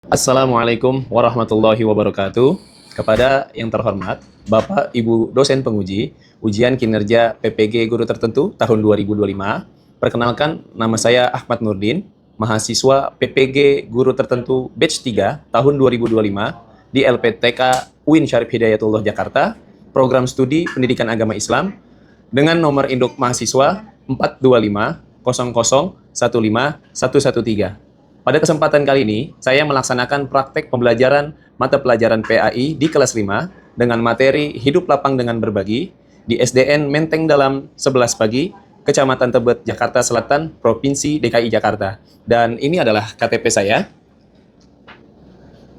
Assalamualaikum warahmatullahi wabarakatuh. Kepada yang terhormat, Bapak Ibu dosen penguji ujian kinerja PPG Guru Tertentu tahun 2025. Perkenalkan, nama saya Ahmad Nurdin, mahasiswa PPG Guru Tertentu batch 3 tahun 2025 di LPTK UIN Syarif Hidayatullah Jakarta, program studi Pendidikan Agama Islam dengan nomor induk mahasiswa 42500151113. Pada kesempatan kali ini, saya melaksanakan praktek pembelajaran mata pelajaran PAI di kelas 5 dengan materi Hidup Lapang dengan Berbagi di SDN Menteng Dalam 11 Pagi, Kecamatan Tebet, Jakarta Selatan, Provinsi DKI Jakarta. Dan ini adalah KTP saya.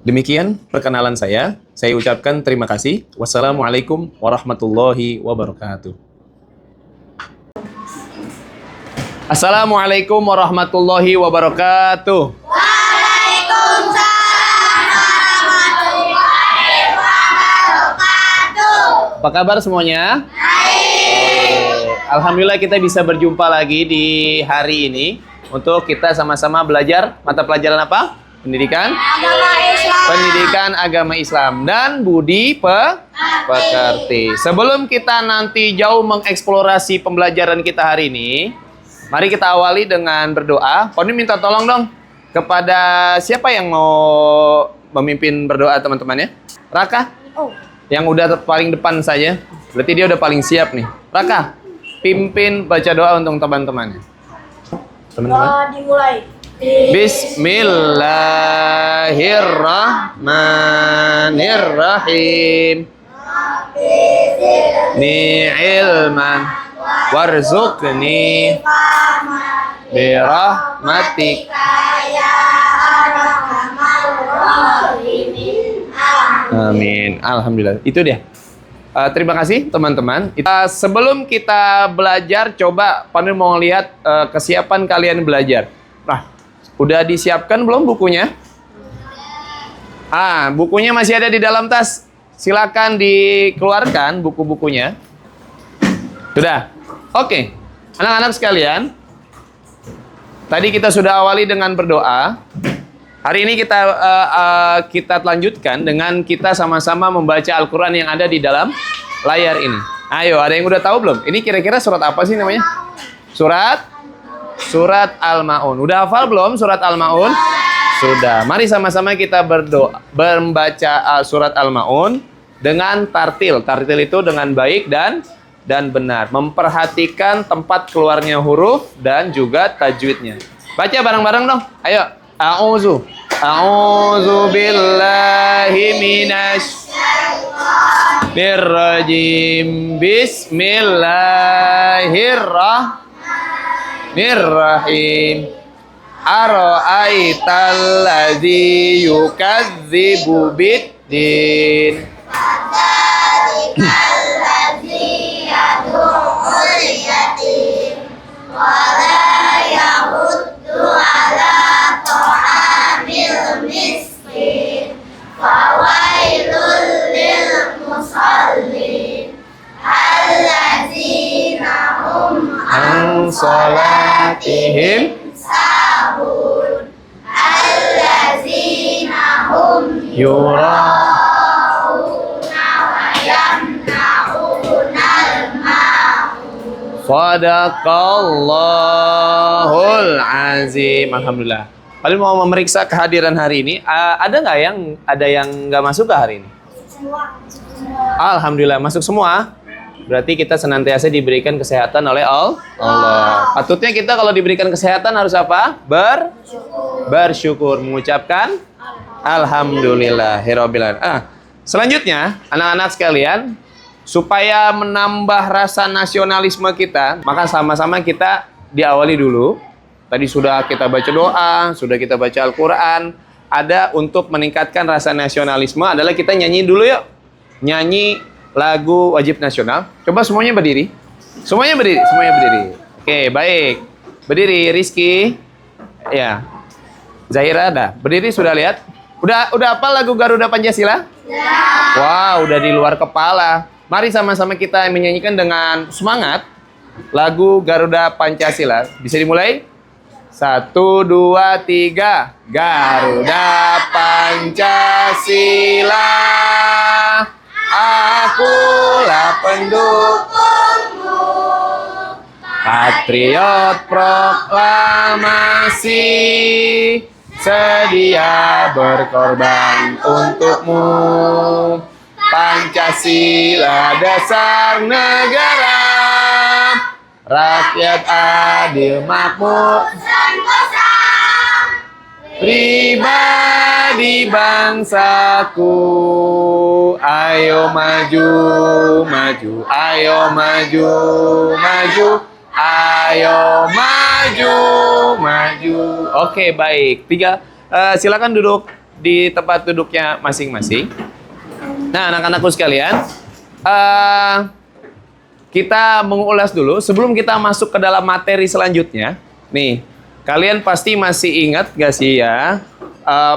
Demikian perkenalan saya. Saya ucapkan terima kasih. Wassalamualaikum warahmatullahi wabarakatuh. Assalamualaikum warahmatullahi wabarakatuh. Waalaikumsalam warahmatullahi wabarakatuh. Apa kabar semuanya? Baik. Alhamdulillah kita bisa berjumpa lagi di hari ini untuk kita sama-sama belajar mata pelajaran apa? Pendidikan Agama Islam dan budi pekerti. Sebelum kita nanti jauh mengeksplorasi pembelajaran kita hari ini, mari kita awali dengan berdoa. Poni minta tolong dong kepada siapa yang mau memimpin berdoa teman-temannya? Raka? Yang udah paling depan saja. Berarti dia udah paling siap nih. Raka, pimpin baca doa untuk teman-temannya. Teman-teman. Dimulai. Bismillahirrahmanirrahim. Ni ilman warzuqni birahmatik. Amin. Alhamdulillah. Itu dia. Terima kasih teman-teman. Sebelum kita belajar, coba Pandu mau lihat kesiapan kalian belajar. Nah, udah disiapkan belum bukunya? Bukunya masih ada di dalam tas. Silakan dikeluarkan buku-bukunya. Sudah? Oke. Anak-anak sekalian, tadi kita sudah awali dengan berdoa. Hari ini kita lanjutkan dengan kita sama-sama membaca Al-Quran yang ada di dalam layar ini. Ayo, ada yang udah tahu belum? Ini kira-kira surat apa sih namanya? Surat Al-Ma'un. Udah hafal belum surat Al-Ma'un? Sudah. Mari sama-sama kita berdoa, membaca surat Al-Ma'un dengan tartil. Tartil itu dengan baik dan benar. Memperhatikan tempat keluarnya huruf dan juga tajwidnya. Baca bareng-bareng dong. Ayo. A'udzu billahi minasyaitonir rajim. Bismillahirrahmanirrahim. Ara'aital ladzi yukadzibu biddin. Salatihim Sabun allazina hum yura'una wa yamna'unal ma'un. Sadaqallahul azim. Alhamdulillah. Kalian mau memeriksa kehadiran hari ini? Ada yang nggak masuk ke hari ini? Alhamdulillah masuk semua. Berarti kita senantiasa diberikan kesehatan oleh Allah. Patutnya kita kalau diberikan kesehatan harus apa? Bersyukur. Mengucapkan Alhamdulillahirabbil alamin. Selanjutnya, anak-anak sekalian, supaya menambah rasa nasionalisme kita, maka sama-sama kita diawali dulu. Tadi sudah kita baca doa, sudah kita baca Al-Quran. Ada untuk meningkatkan rasa nasionalisme adalah kita nyanyi dulu yuk. Nyanyi lagu wajib nasional. Coba semuanya berdiri. Semuanya berdiri. Oke, baik. Berdiri, Rizky. Ya. Zahira ada. Berdiri sudah lihat? Udah apa lagu Garuda Pancasila? Ya. Wow, udah di luar kepala. Mari sama-sama kita menyanyikan dengan semangat lagu Garuda Pancasila. Bisa dimulai? 1, 2, 3. Garuda Pancasila, akulah pendukungmu, patriot proklamasi, sedia berkorban untukmu. Pancasila dasar negara, rakyat adil makmur, pribadi bangsaku. Ayo maju, maju, ayo maju, maju, ayo maju, maju. Oke, baik. Silakan duduk di tempat duduknya masing-masing. Nah, anak-anakku sekalian, kita mengulas dulu sebelum kita masuk ke dalam materi selanjutnya. Nih, kalian pasti masih ingat gak sih ya?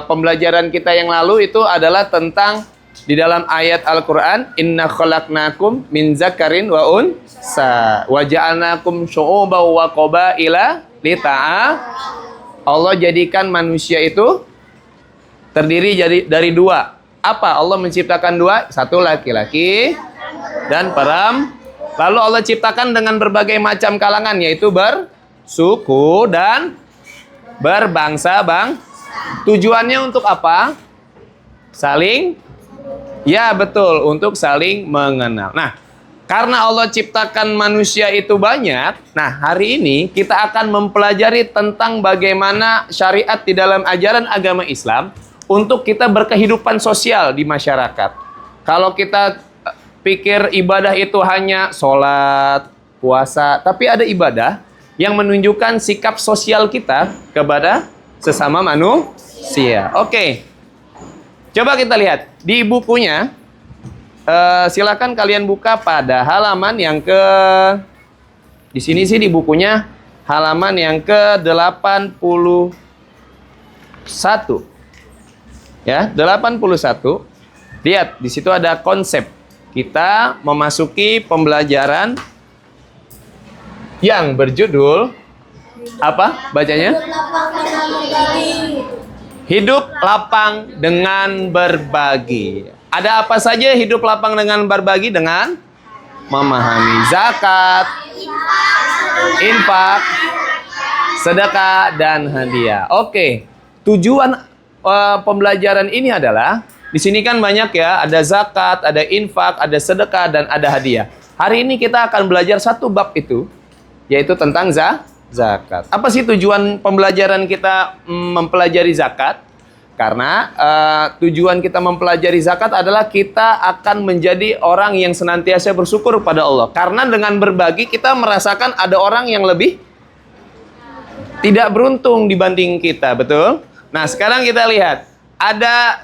Pembelajaran kita yang lalu itu adalah tentang di dalam ayat Al-Quran, Inna khalaqnakum min zakarin wa unsa wa ja'alnakum syu'uban wa qabaila Allah jadikan manusia itu terdiri dari dua. Apa? Allah menciptakan dua, satu laki-laki dan perempuan. Lalu Allah ciptakan dengan berbagai macam kalangan, yaitu bersuku dan berbangsa. Tujuannya untuk apa? Ya betul, untuk saling mengenal. Nah, karena Allah ciptakan manusia itu banyak, nah hari ini kita akan mempelajari tentang bagaimana syariat di dalam ajaran agama Islam untuk kita berkehidupan sosial di masyarakat. Kalau kita pikir ibadah itu hanya sholat, puasa, tapi ada ibadah yang menunjukkan sikap sosial kita kepada sesama manusia. Oke, coba kita lihat di bukunya. Silakan kalian buka pada halaman yang di sini sih di bukunya halaman yang ke-81. Ya, 81. Lihat, di situ ada konsep. Kita memasuki pembelajaran yang berjudul apa bacanya? Hidup lapang dengan berbagi. Ada apa saja hidup lapang dengan berbagi? Dengan memahami zakat, infak, sedekah, dan hadiah. Oke, tujuan pembelajaran ini adalah di sini kan banyak ya, ada zakat, ada infak, ada sedekah, dan ada hadiah. Hari ini kita akan belajar satu bab itu, yaitu tentang zakat. Apa sih tujuan pembelajaran kita mempelajari zakat? Karena tujuan kita mempelajari zakat adalah kita akan menjadi orang yang senantiasa bersyukur pada Allah. Karena dengan berbagi kita merasakan ada orang yang lebih tidak beruntung dibanding kita, betul? Nah, sekarang kita lihat. Ada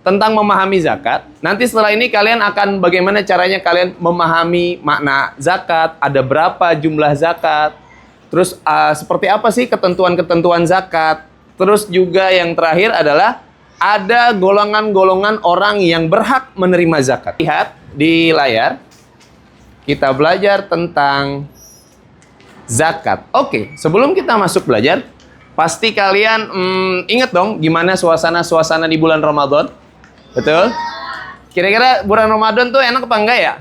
tentang memahami zakat. Nanti setelah ini kalian akan bagaimana caranya kalian memahami makna zakat, ada berapa jumlah zakat, terus seperti apa sih ketentuan-ketentuan zakat. Terus juga yang terakhir adalah ada golongan-golongan orang yang berhak menerima zakat. Lihat di layar, kita belajar tentang zakat. Oke, sebelum kita masuk belajar, pasti kalian ingat dong gimana suasana-suasana di bulan Ramadan? Betul? Kira-kira bulan Ramadan tuh enak apa enggak ya?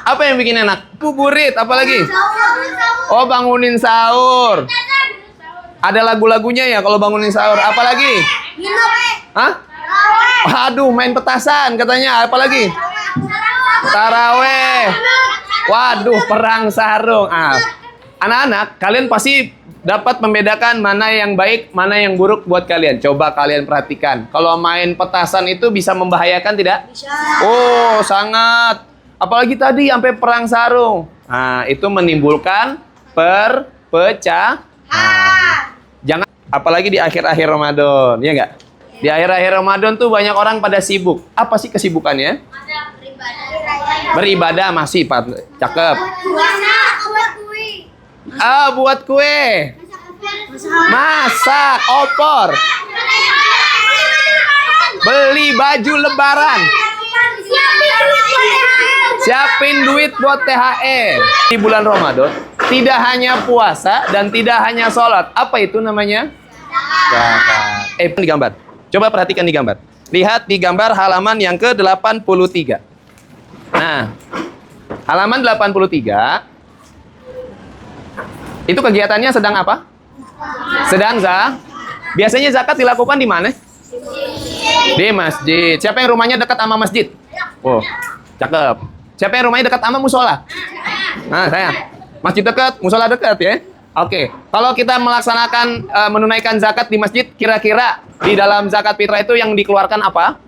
Apa yang bikin enak? Buburit, apalagi? Oh, bangunin sahur. Ada lagu-lagunya ya kalau bangunin sahur. Apalagi? Hah? Waduh, main petasan katanya. Apalagi? Taraweh. Waduh, perang sarung. Anak-anak, kalian pasti dapat membedakan mana yang baik, mana yang buruk buat kalian. Coba kalian perhatikan. Kalau main petasan itu bisa membahayakan tidak? Bisa. Oh, sangat. Apalagi tadi sampai perang sarung. Nah, itu menimbulkan perpecahan. Jangan, apalagi di akhir-akhir Ramadan, ya enggak? Di akhir-akhir Ramadan tuh banyak orang pada sibuk. Apa sih kesibukannya? Beribadah masih, Pak. Cakep. Buat kue. Masak, opor. Beli baju lebaran. Siapin duit buat THR. Di bulan Ramadan, Tidak hanya puasa dan tidak hanya sholat. Apa itu namanya? Zakat. Di gambar. Coba perhatikan di gambar. Lihat di gambar halaman yang ke-83. Nah, halaman 83. Itu kegiatannya sedang apa? Sedang biasanya zakat dilakukan di mana? Di masjid. Siapa yang rumahnya dekat sama masjid? Oh, cakep. Siapa yang rumahnya dekat sama musola? Nah, saya. Masjid dekat, musola dekat ya. Oke. Kalau kita melaksanakan menunaikan zakat di masjid, kira-kira di dalam zakat fitrah itu yang dikeluarkan apa?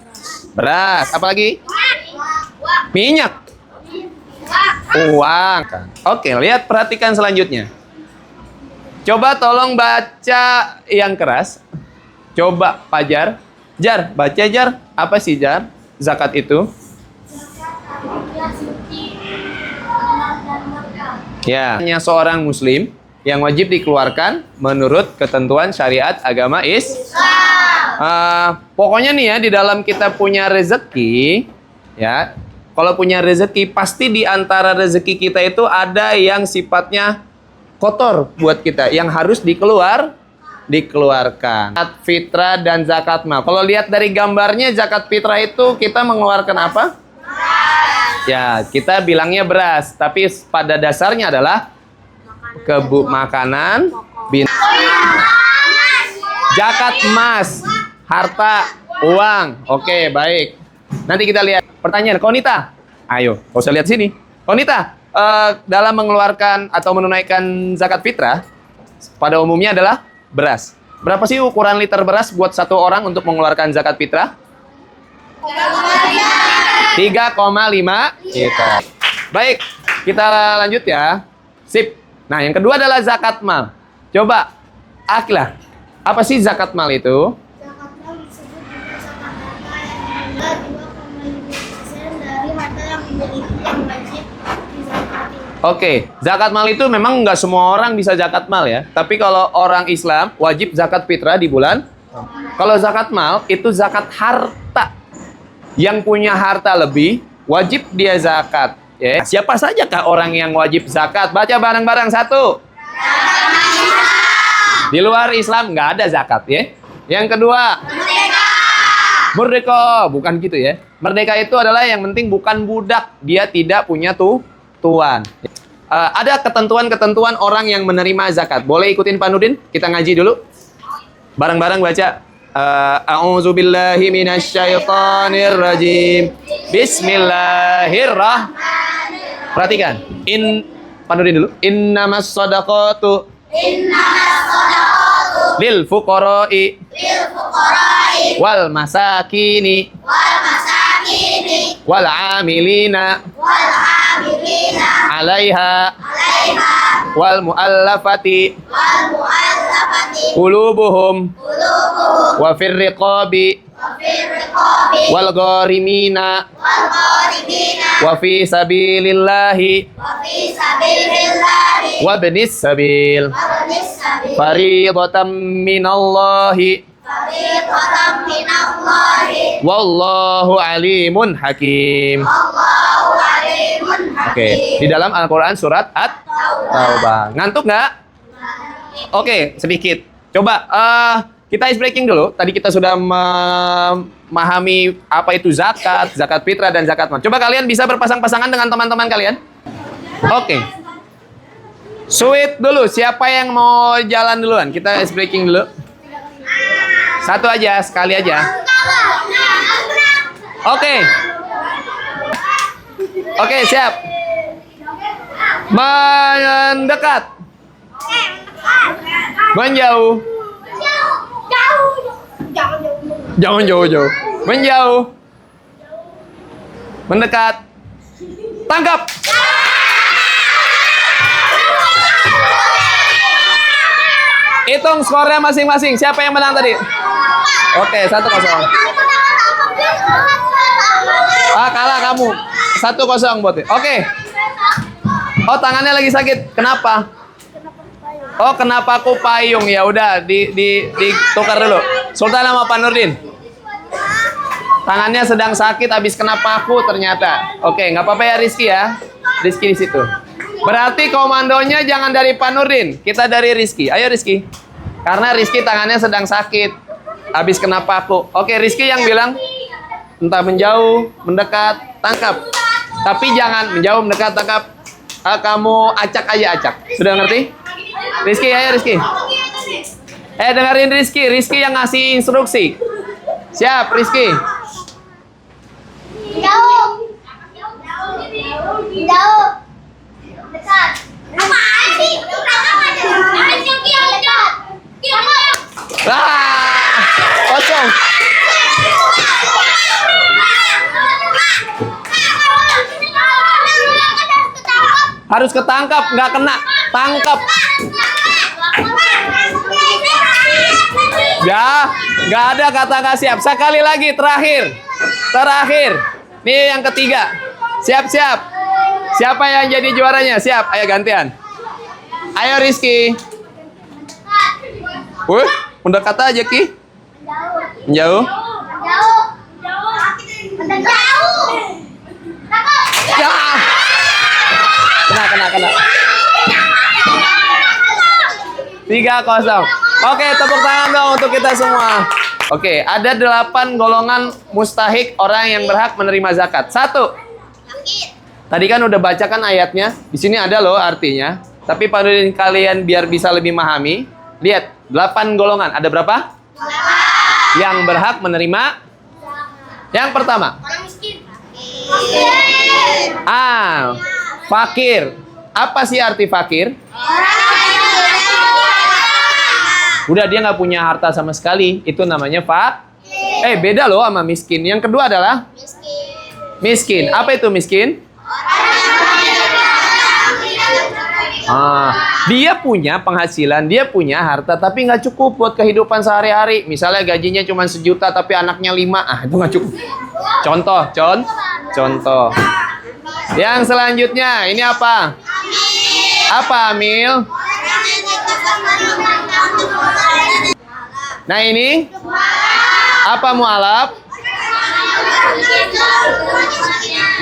Beras. Apalagi? Minyak. Uang. Oke, lihat perhatikan selanjutnya. Coba tolong baca yang keras. Coba Pak Jar. Jar, baca Jar. Apa sih Jar? Zakat itu? Ya, hanya seorang muslim yang wajib dikeluarkan menurut ketentuan syariat agama Islam. Pokoknya nih ya, di dalam kita punya rezeki, ya, kalau punya rezeki pasti di antara rezeki kita itu ada yang sifatnya kotor buat kita, yang harus dikeluarkan. Zakat fitrah dan zakat mal. Kalau lihat dari gambarnya, zakat fitrah itu kita mengeluarkan apa? Ya, kita bilangnya beras, tapi pada dasarnya adalah makanan, zakat emas, harta, uang. Oke, baik. Nanti kita lihat. Pertanyaan, Konita. Ayo, gak usah lihat sini. Konita, dalam mengeluarkan atau menunaikan zakat fitrah, pada umumnya adalah beras. Berapa sih ukuran liter beras buat satu orang untuk mengeluarkan zakat fitrah? 3,5 liter. Baik, kita lanjut ya. Sip. Nah, yang kedua adalah zakat mal. Coba, Akila, apa sih zakat mal itu? Zakat mal disebut juga zakat harta yang adalah 2,5% dari harta yang dimiliki yang wajib dizakati. Oke, zakat mal itu memang nggak semua orang bisa zakat mal ya. Tapi kalau orang Islam wajib zakat fitrah di bulan. Kalau zakat mal itu zakat harta. Yang punya harta lebih wajib dia zakat. Ya. Siapa saja kah orang yang wajib zakat? Baca bareng-bareng satu. Di luar Islam nggak ada zakat ya. Yang kedua, merdeka. Bukan gitu ya. Merdeka itu adalah yang penting bukan budak. Dia tidak punya tuan. Ada ketentuan-ketentuan orang yang menerima zakat. Boleh ikutin Pak Nurdin? Kita ngaji dulu. Bareng-bareng baca. A'udzubillahi minasyaitonir rajim. Bismillahirrahmanirrahim. Perhatikan. Pak Nurdin dulu. Innamas shadaqatu lil fuqara'i wal masakini wal amilina 'alaiha wal mu'allafati qulubuhum wa fir riqabi wal gharimina wa fi sabilillahi wa ibnis sabil fariidatan minallahi wallahu alimun hakim. Oke, di dalam Al-Quran surat At-Taubah. Ngantuk nggak? Oke, sedikit. Coba kita ice breaking dulu. Tadi kita sudah memahami apa itu zakat, zakat fitrah dan zakat mal. Coba kalian bisa berpasang-pasangan dengan teman-teman kalian. Oke. Sweet dulu. Siapa yang mau jalan duluan? Kita ice breaking dulu. Satu aja, sekali aja. Oke. Oke, siap. Mendekat. Menjauh. Jangan jauh-jauh. Menjauh. Mendekat. Tangkap. Hitung skornya masing-masing. Siapa yang menang tadi? Oke, 1-0. Kalah kamu. 1-0 buat. Oke. Oh, tangannya lagi sakit. Kenapa? Oh, kenapa aku payung? Ya udah, ditukar dulu. Sultan sama Pak Nurdin. Tangannya sedang sakit habis kena paku ternyata. Oke, nggak apa-apa ya Rizky ya. Rizky di situ. Berarti komandonya jangan dari Pak Nurdin. Kita dari Rizky. Ayo Rizky. Karena Rizky tangannya sedang sakit. Habis kena paku. Oke, Rizky yang bilang. Entah menjauh, mendekat, tangkap. Tapi jangan menjauh, mendekat, tangkap. Kamu acak aja acak. Sudah ngerti? Rizky, ayo Rizky. Dengerin Rizky. Rizky yang ngasih instruksi. Siap, Rizky. Jauh. Jauh. Dekat. Apaan sih? Kosong. Harus ketangkap, nggak kena. Tangkap. Ya, nggak ada kata nggak siap. Sekali lagi, terakhir. Nih yang ketiga. Siap-siap. Siapa yang jadi juaranya? Siap. Ayo gantian. Ayo Rizky. Mendekat aja Ki. Jauh. Ya. Kena. 3-0. Oke, tepuk tangan dong untuk kita semua. Oke, ada 8 golongan mustahik orang yang berhak menerima zakat. 1. Tadi kan udah bacakan ayatnya. Di sini ada loh artinya. Tapi pada kalian biar bisa lebih memahami, lihat 8 golongan. Ada berapa? 8. Yang berhak menerima. Yang pertama. Fakir. Apa sih arti fakir? Udah dia nggak punya harta sama sekali. Itu namanya beda loh sama miskin. Yang kedua adalah miskin. Apa itu miskin? Dia punya penghasilan, dia punya harta, tapi nggak cukup buat kehidupan sehari-hari. Misalnya gajinya cuma 1 juta, tapi anaknya 5. Itu nggak cukup. Contoh. Yang selanjutnya, ini apa? Apa, Amil? Nah ini? Apa mu'alaf?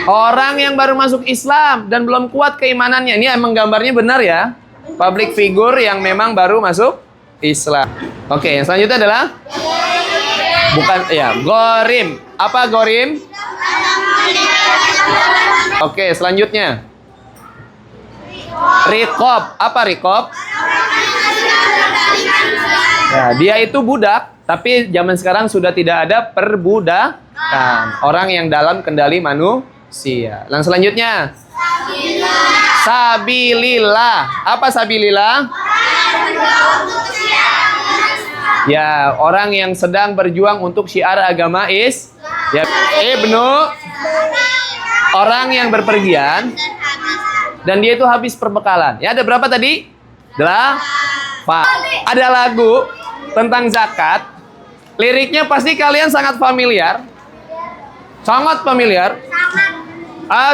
Orang yang baru masuk Islam dan belum kuat keimanannya. Ini emang gambarnya benar ya. Public figure yang memang baru masuk Islam. Oke, yang selanjutnya adalah gorim. Apa gorim? Oke, selanjutnya Rikob. Apa rikob? Ya, dia itu budak, tapi zaman sekarang sudah tidak ada perbudakan. Orang yang dalam kendali manusia. Dan selanjutnya Sabilillah. Apa sabilillah? Ya, orang yang sedang berjuang untuk syiar agama ya, orang yang berpergian dan dia itu habis perbekalan. Ya, ada berapa tadi? 8. Ada lagu tentang zakat. Liriknya pasti kalian sangat familiar. Sangat familiar.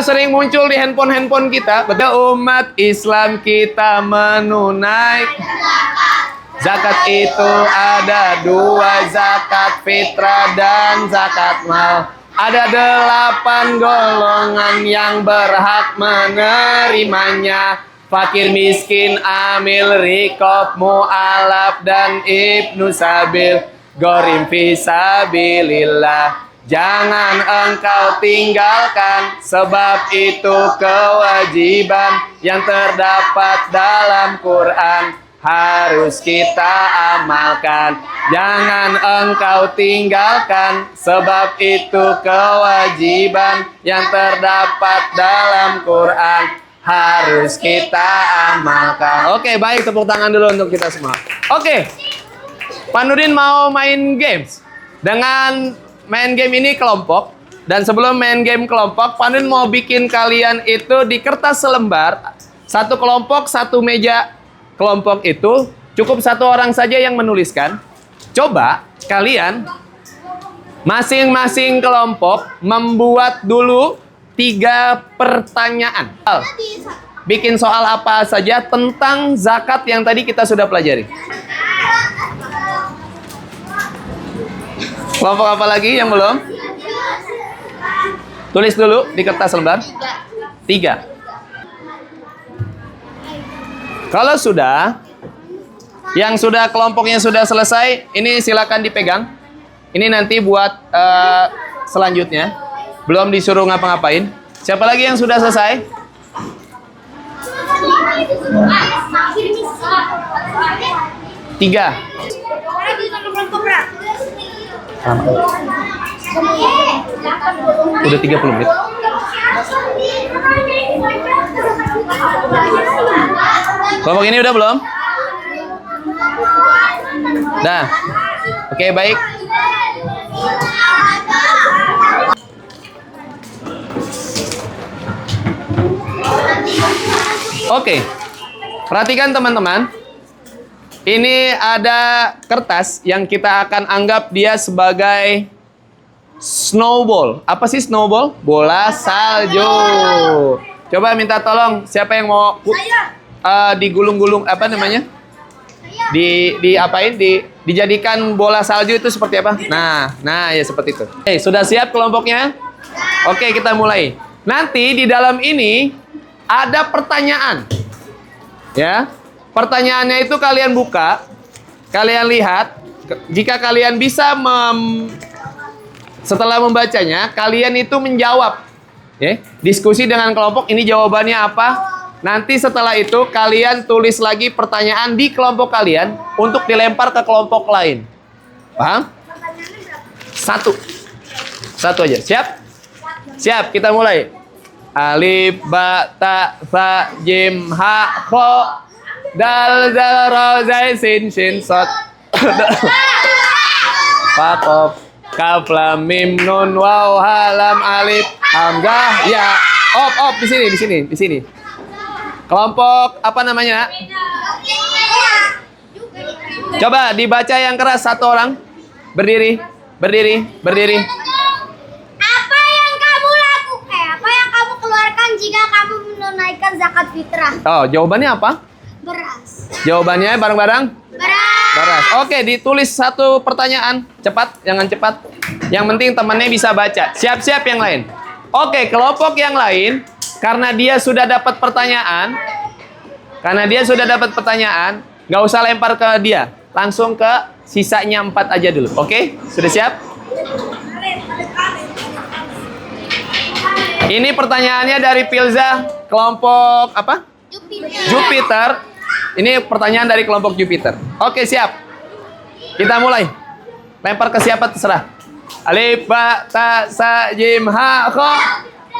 Sering muncul di handphone kita. Betul, umat Islam kita menunaikan zakat itu ada 2, zakat fitrah dan zakat mal. Ada 8 golongan yang berhak menerimanya. Fakir, miskin, amil, rikob, mu'alaf, dan ibnu sabil. Gorim fisabilillah. Jangan engkau tinggalkan, sebab itu kewajiban yang terdapat dalam Quran. Harus kita amalkan. Jangan engkau tinggalkan, sebab itu kewajiban yang terdapat dalam Quran. Harus kita amalkan. Oke, baik, tepuk tangan dulu untuk kita semua. Oke, Pak Nurdin mau main games. Dengan main game ini kelompok. Dan sebelum main game kelompok, Pak Nurdin mau bikin kalian itu di kertas selembar. 1 kelompok, 1 meja. Kelompok itu cukup 1 orang saja yang menuliskan. Coba kalian masing-masing kelompok membuat dulu 3 pertanyaan. Bikin soal apa saja tentang zakat yang tadi kita sudah pelajari. Kelompok apa lagi yang belum? Tulis dulu di kertas lembar. 3. Kalau sudah, yang sudah kelompoknya sudah selesai, ini silakan dipegang. Ini nanti buat selanjutnya. Belum disuruh ngapa-ngapain. Siapa lagi yang sudah selesai? Tiga. Udah 30 menit. Kelompok ini udah belum? Dah. Oke, baik. Oke. Perhatikan teman-teman. Ini ada kertas yang kita akan anggap dia sebagai snowball. Apa sih snowball? Bola salju. Coba minta tolong siapa yang mau digulung-gulung apa namanya? Dijadikan bola salju itu seperti apa? Nah ya seperti itu. Oke, sudah siap kelompoknya? Oke, kita mulai. Nanti di dalam ini ada pertanyaan. Ya. Pertanyaannya itu kalian buka, kalian lihat. Jika kalian bisa setelah membacanya, kalian itu menjawab. Ya, diskusi dengan kelompok, ini jawabannya apa? Nanti setelah itu kalian tulis lagi pertanyaan di kelompok kalian untuk dilempar ke kelompok lain. Paham? Satu aja. Siap? Siap, kita mulai. Alif, ba, ta, sa, jim, ha, kho, dal, zal, ro, zai, sin, shin, sot, fa, kof, kaf, lam, mim, nun, waw, ha, lam, alif, hamzah, ya. Op, di sini. Kelompok apa namanya? Coba dibaca yang keras satu orang. Berdiri. Apa yang kamu lakukan? Apa yang kamu keluarkan jika kamu menunaikan zakat fitrah? Oh, jawabannya apa? Beras. Jawabannya bareng-bareng? Beras. Oke, ditulis satu pertanyaan. Cepat, jangan cepat. Yang penting temannya bisa baca. Siap-siap yang lain. Oke, kelompok yang lain, karena dia sudah dapat pertanyaan, nggak usah lempar ke dia. Langsung ke sisanya 4 aja dulu. Oke? Sudah siap? Ini pertanyaannya dari Pilza, kelompok apa? Jupiter. Ini pertanyaan dari kelompok Jupiter. Oke, siap. Kita mulai. Lempar ke siapa terserah. Alif, ba, ta, sa, jim, ha, kho,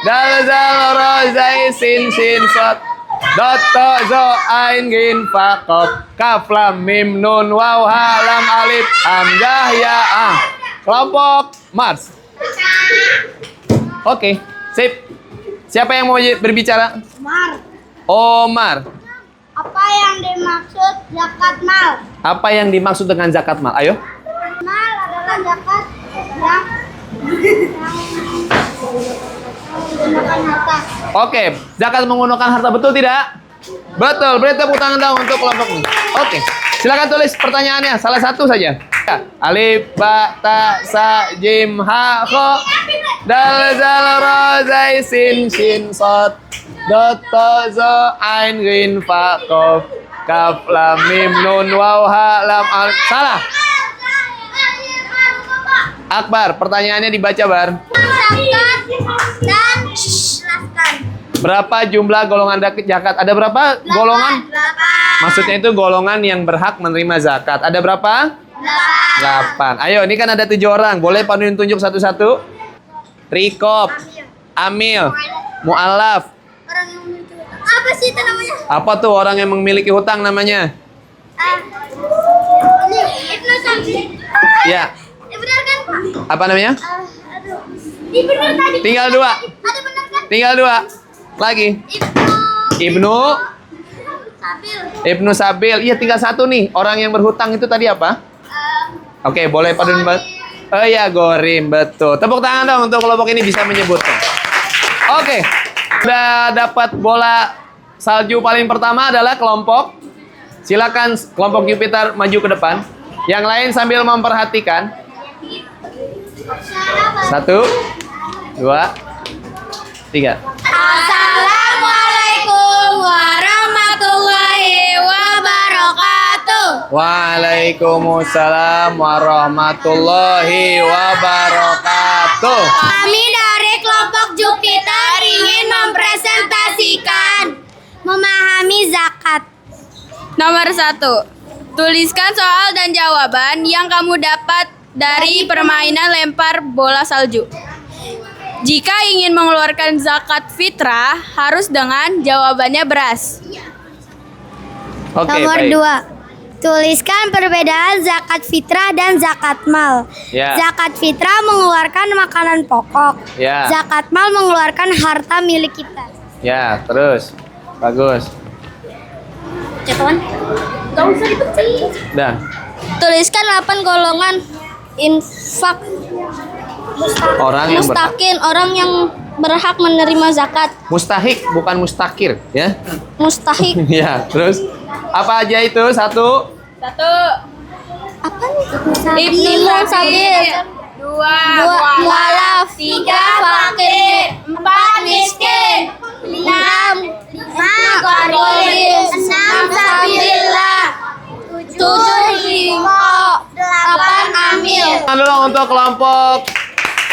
dal, zal, ro, zai, sin, shin, sot, dot, to, zo, ain, gin, fa, kof, kaf, lam, mim, nun, waw, ha, lam, alif, hamzah, ya, ah. Kelompok Mars. Oke, sip. Siapa yang mau berbicara? Omar. Apa yang dimaksud zakat mal? Apa yang dimaksud dengan zakat mal? Ayo. Mal adalah zakat yang menggunakan harta. Oke, zakat menggunakan harta, betul tidak? Betul, beri tepuk tangan dong untuk kelompok ini. Oke, silakan tulis pertanyaannya, salah satu saja. Alif, ba, ta, sa, jim, ha, kho, dal, zal, ro, zai, sin, shin, sot, dot, to, zo, ain, gin, fa, kof, kaf, lam, mim, nun, waw, ha, lam, alif. Salah. Akbar, pertanyaannya dibaca, Bar. Zakat dan jelaskan. Berapa jumlah golongan zakat? Ada berapa golongan? 8. Maksudnya itu golongan yang berhak menerima zakat. Ada berapa? 8. Ayo, ini kan ada 7 orang. Boleh panduin tunjuk satu-satu? Rikob, Amil, Mu'alaf. Orang yang memiliki hutang. Apa sih itu namanya? Apa tuh orang yang memiliki hutang namanya? Ini Ibnu Sabil. Ya. Benar kan, Pak? Apa namanya? Aduh. Ini benar tadi. Tinggal 2. Ada benar kan? Tinggal 2. Lagi. Ibnu Sabil. Ibnu Sabil. Iya, tinggal 1 nih. Orang yang berhutang itu tadi apa? Oke, boleh paduin. Oh iya, Gorim, betul. Tepuk tangan dong untuk kelompok ini bisa menyebutkan. Oke. Sudah dapat bola salju paling pertama adalah kelompok. Silakan kelompok Jupiter maju ke depan. Yang lain sambil memperhatikan. 1, 2, 3. Assalamualaikum warahmatullahi Waalaikumsalam warahmatullahi wabarakatuh. Kami dari kelompok Jupiter ingin mempresentasikan memahami zakat. Nomor 1. Tuliskan soal dan jawaban yang kamu dapat dari permainan lempar bola salju. Jika ingin mengeluarkan zakat fitrah, harus dengan jawabannya beras. Oke, Nomor baik. 2. Tuliskan perbedaan zakat fitrah dan zakat mal. Ya. Zakat fitrah mengeluarkan makanan pokok. Ya. Zakat mal mengeluarkan harta milik kita. Ya, terus. Bagus. Cekawan? Gak usah dipencet. Dah. Tuliskan 8 golongan infak Orang yang berhak. mustakin, orang yang berhak menerima zakat. Mustahik, bukan mustakir, ya. Mustahik. Ya, terus apa aja itu? 1. 1. Apa nih? Ibnu Sabil. 2. 2 mualaf. 3 fakir. 4 miskin. 6 gharib. 6 sabilillah. 7 himo. 8 amil. Dulu untuk kelompok.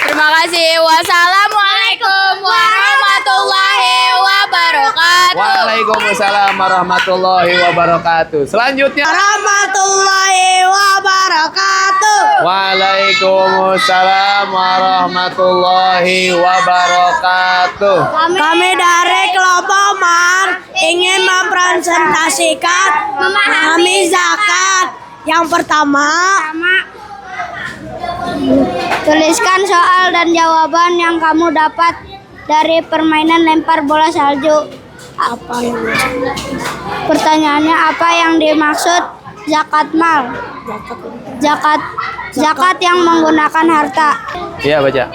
Terima kasih. Wassalamualaikum warahmatullahi wabarakatuh. Waalaikumsalam warahmatullahi wabarakatuh. Selanjutnya. Warahmatullahi wabarakatuh. Waalaikumsalam warahmatullahi wabarakatuh. Kami dari kelompok MAR ingin mempresentasikan memahami zakat. Yang pertama, tuliskan soal dan jawaban yang kamu dapat dari permainan lempar bola salju. Pertanyaannya, apa yang dimaksud zakat mal? Zakat yang menggunakan harta. Iya, baca.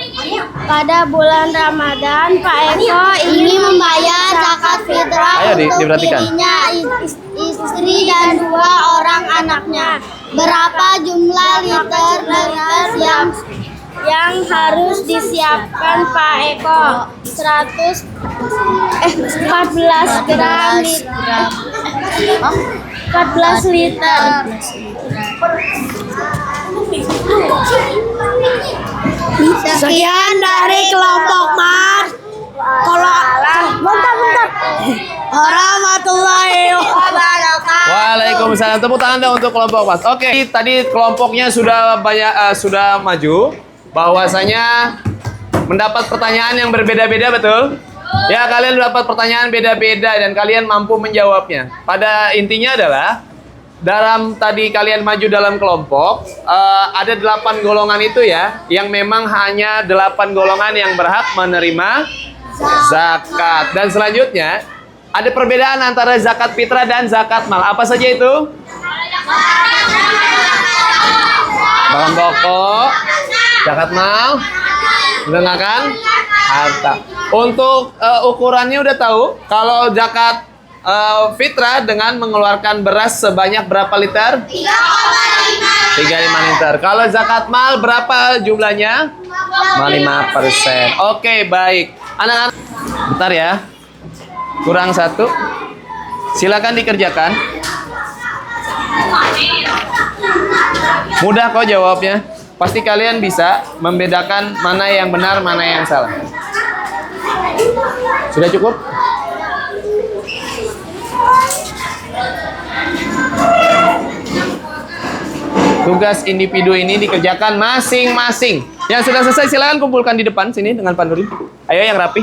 Pada bulan Ramadan, Pak Eko ingin membayar zakat fitrah Ayo, untuk diperhatikan. dirinya, istri dan 2 orang anaknya. Berapa jumlah liter beras yang harus disiapkan Pak Eko? 14 gram 14 liter. Sekian dari kelompok MAR. Bentar. Warahmatullahi wabarakatuh. Waalaikumsalam. Tepuk tangan dong untuk kelompok Mas. Oke, tadi kelompoknya sudah banyak sudah maju. Bahwasanya mendapat pertanyaan yang berbeda-beda, betul? Ya, kalian dapat pertanyaan beda-beda dan kalian mampu menjawabnya. Pada intinya adalah dalam tadi kalian maju dalam kelompok, ada 8 golongan itu ya, yang memang hanya 8 golongan yang berhak menerima zakat. Dan selanjutnya ada perbedaan antara zakat fitrah dan zakat mal. Apa saja itu? Bahan pokok, zakat mal, menggunakan harta. Untuk ukurannya udah tahu. Kalau zakat fitrah dengan mengeluarkan beras sebanyak berapa liter? 3,5 liter. Kalau zakat mal berapa jumlahnya? 5%. Oke, baik. Anak-anak, bentar ya. Kurang 1. Silakan dikerjakan. Mudah kok jawabnya. Pasti kalian bisa membedakan mana yang benar, mana yang salah. Sudah cukup? Tugas individu ini dikerjakan masing-masing. Yang sudah selesai silakan kumpulkan di depan sini dengan Pak Nurdin. Ayo yang rapi.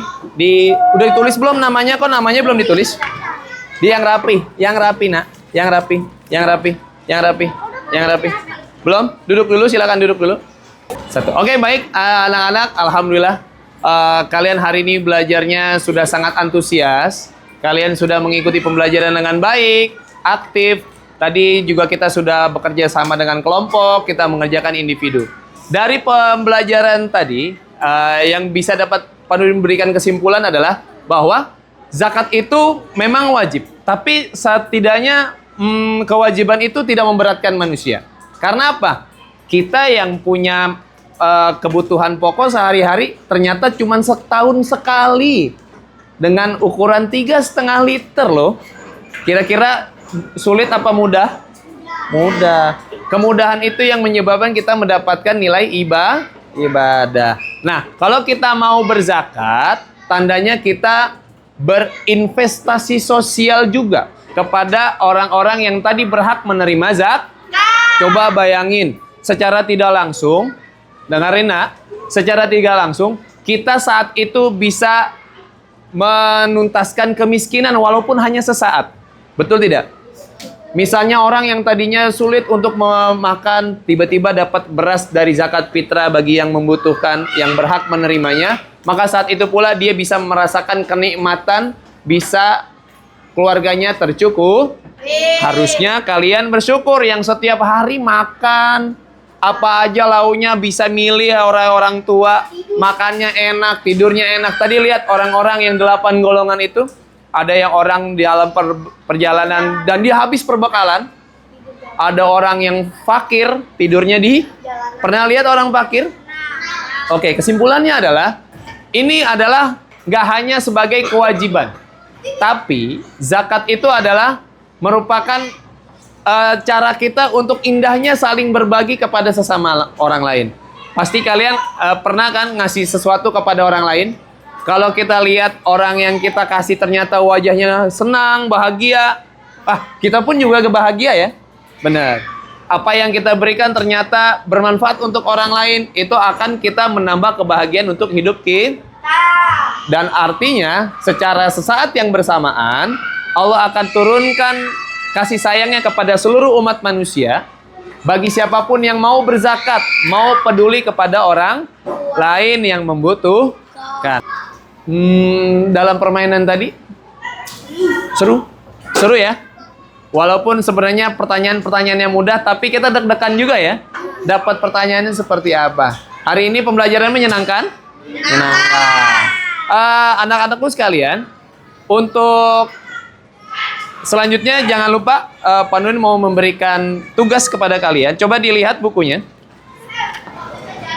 Udah ditulis belum namanya? Kok namanya belum ditulis? Yang rapi, Nak. Yang rapi. Belum? Duduk dulu, silakan duduk dulu. 1. Oke, baik anak-anak, alhamdulillah kalian hari ini belajarnya sudah sangat antusias. Kalian sudah mengikuti pembelajaran dengan baik, aktif. Tadi juga kita sudah bekerja sama dengan kelompok, kita mengerjakan individu. Dari pembelajaran tadi, yang bisa dapat memberikan kesimpulan adalah bahwa zakat itu memang wajib. Tapi setidaknya kewajiban itu tidak memberatkan manusia. Karena apa? Kita yang punya kebutuhan pokok sehari-hari ternyata cuma setahun sekali. Dengan ukuran 3,5 liter loh. Kira-kira sulit apa mudah? Mudah. Kemudahan itu yang menyebabkan kita mendapatkan nilai ibadah. Nah, kalau kita mau berzakat, tandanya kita berinvestasi sosial juga kepada orang-orang yang tadi berhak menerima zakat. Coba bayangin, secara tidak langsung, dengerin nak, secara tidak langsung, kita saat itu bisa menuntaskan kemiskinan walaupun hanya sesaat. Betul tidak? Misalnya orang yang tadinya sulit untuk memakan, tiba-tiba dapat beras dari zakat fitrah bagi yang membutuhkan, yang berhak menerimanya, maka saat itu pula dia bisa merasakan kenikmatan, bisa keluarganya tercukup. Harusnya kalian bersyukur yang setiap hari makan, apa aja launya bisa milih orang-orang tua, makannya enak, tidurnya enak. Tadi lihat orang-orang yang 8 golongan itu, ada yang orang di dalam perjalanan dan dia habis perbekalan. Ada orang yang fakir, tidurnya di... Pernah lihat orang fakir? Oke, kesimpulannya adalah, ini adalah nggak hanya sebagai kewajiban, tapi zakat itu adalah merupakan cara kita untuk indahnya saling berbagi kepada sesama orang lain. Pasti kalian pernah kan ngasih sesuatu kepada orang lain? Kalau kita lihat orang yang kita kasih ternyata wajahnya senang, bahagia, kita pun juga bahagia ya. Benar. Apa yang kita berikan ternyata bermanfaat untuk orang lain, itu akan kita menambah kebahagiaan untuk hidup kita. Dan artinya, secara sesaat yang bersamaan, Allah akan turunkan kasih sayangnya kepada seluruh umat manusia, bagi siapapun yang mau berzakat, mau peduli kepada orang lain yang membutuhkan. Dalam permainan tadi seru ya, walaupun sebenarnya pertanyaan-pertanyaannya mudah, tapi kita deg-degan juga ya, dapat pertanyaannya seperti apa. Hari ini pembelajaran menyenangkan? Anak-anakku sekalian, untuk selanjutnya jangan lupa Pak Nurdin mau memberikan tugas kepada kalian. Coba dilihat bukunya.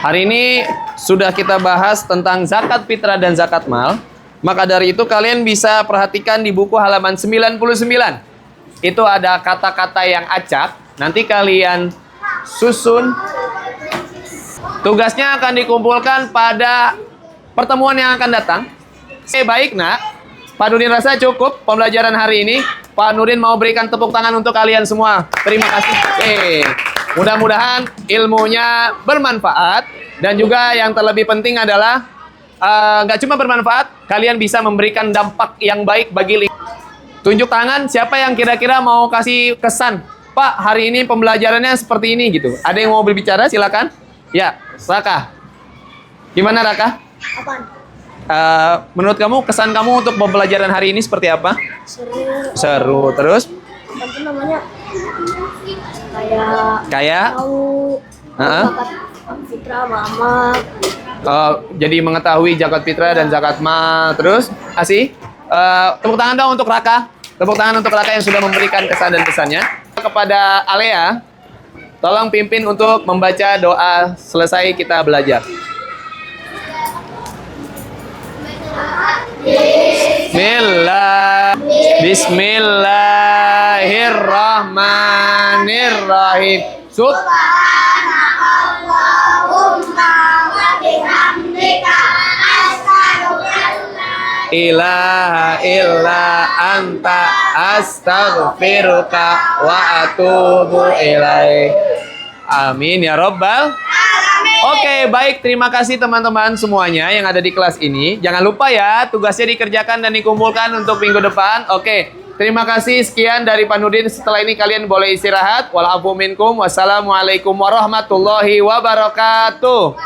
Hari ini sudah kita bahas tentang zakat fitrah dan zakat mal. Maka dari itu kalian bisa perhatikan di buku halaman 99. Itu ada kata-kata yang acak. Nanti kalian susun. Tugasnya akan dikumpulkan pada pertemuan yang akan datang. Baik nak, Pak Nurdin rasa cukup pembelajaran hari ini. Pak Nurdin mau berikan tepuk tangan untuk kalian semua. Terima kasih. Mudah-mudahan ilmunya bermanfaat, dan juga yang terlebih penting adalah nggak cuma bermanfaat, kalian bisa memberikan dampak yang baik bagi lingkungan. Tunjuk tangan siapa yang kira-kira mau kasih kesan. Pak, hari ini pembelajarannya seperti ini gitu. Ada yang mau berbicara? Silakan. Ya, Raka. Gimana Raka? Menurut kamu kesan kamu untuk pembelajaran hari ini seperti apa? Seru. Terus? Apa namanya? Kayak Tahu zakat fitrah mama. Jadi mengetahui zakat fitrah dan zakat mal. Terus tepuk tangan dong untuk Raka. Tepuk tangan untuk Raka yang sudah memberikan kesan dan pesannya. Kepada Alea, tolong pimpin untuk membaca doa selesai kita belajar. Bismillahirrahmanirrahim. Subhanakallahumma wa bihamdika ilaha illa anta astaghfiruka wa atubu ilaik. Amin ya robbal. Oke, baik. Terima kasih teman-teman semuanya yang ada di kelas ini. Jangan lupa ya, tugasnya dikerjakan dan dikumpulkan untuk minggu depan. Oke, terima kasih. Sekian dari Pak Nurdin. Setelah ini kalian boleh istirahat. Walafu minkum. Wassalamualaikum warahmatullahi wabarakatuh.